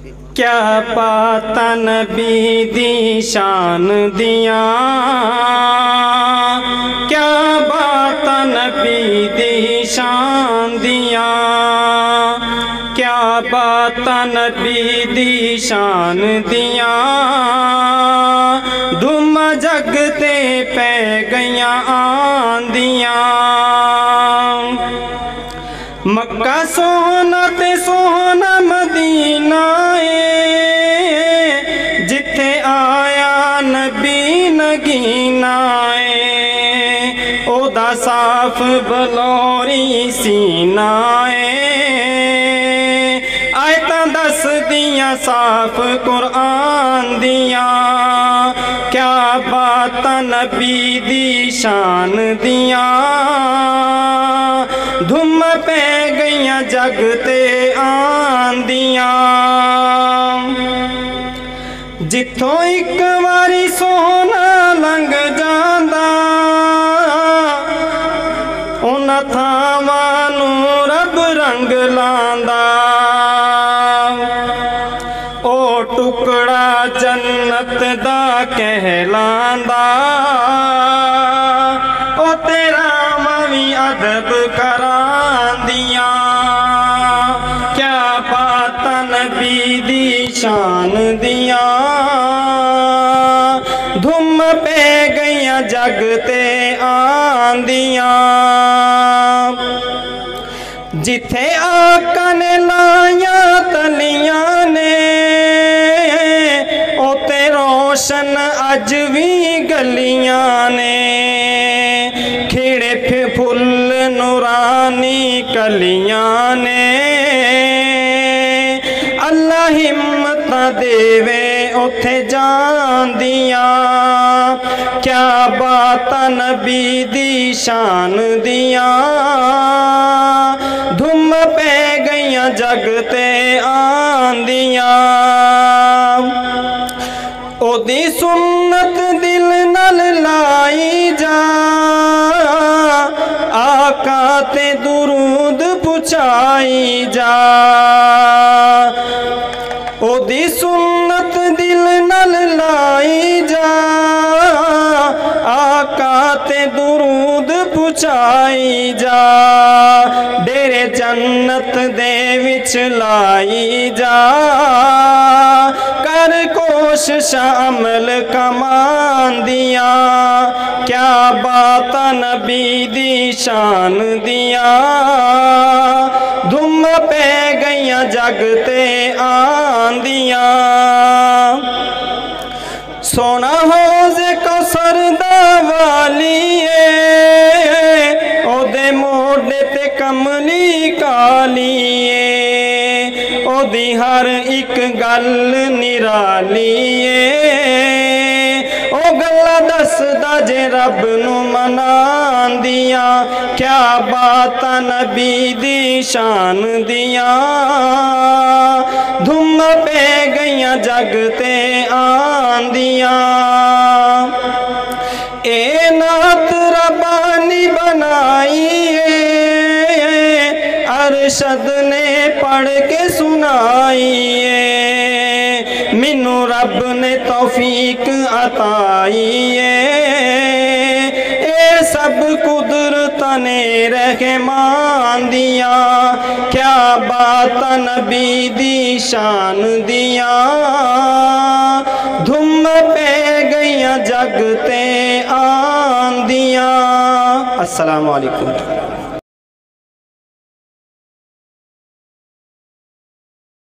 क्या पाता नबी दी शान दिया, क्या बाता नबी दी शान दिया, क्या बाता नबी दी शान दिया। धुम जगते पै गईयां आंदियां। मक्का सोहना ते सोहना मदीना है, जिथे आया नबी नगीना है। ओदा साफ बलौरी सीना है, आयतां दस दियां साफ कुरान दियां। क्या बातां नबी दी शान दियां। धुम पै गईयां जग ते आंदियां। जिथों एक वारी सोहना लंघ जांदा, उन्हां थावां नूं रब रंग लांदा। ओ टुकड़ा जन्नत दा कहलांदा, ओ तेरा मवी अदब करांदियां। क्या बातां नबी दी शान दियां। धुम पे गईयां जग ते आंदियां। जिथे आका ने लाया तलियां ने, ओते रोशन अज भी गलियां ने। खिड़े फुल नूरानी कलियां ने, अल्लाह हिम्मत देवे उथे जांदियां। क्या बातां नबी दी शान दियां। धुम पै गईयां जग ते आंदियां। ओदी सुन्नत दिल नाल लाई जा, आका ते दुरूद पुछाई जा। ओदी सुन्नत दिल नाल लाई जा, आका ते दुरूद पुछाई जा। डेरे जन्नत दे विच लाई जा, कर कोशिश अमल कमांदियां। क्या बातां नबी दी शान दियां। धुम पै गईयां जग ते आंदियां। सोना हौज़े कौसर दा वाली है, ओदे मोढे ते कमली काली है। ओदी हर एक गल निराली है, ओ गल्लां दसदा जे रब नूं मनांदियां। क्या बातां नबी दी शान दियां। धुम पे गईयां जग ते आंदियां। ए नात रबानी बनाई है, अरशद ने पढ़ के सुनाई है। मिनू रब ने तौफीक अताई है, ए सब कुदरत ने रहमान दियां। क्या बातां नबी दी शान दियां। धुम पे गईयां जग ते आंदियां। अस्सलामु अलैकुम।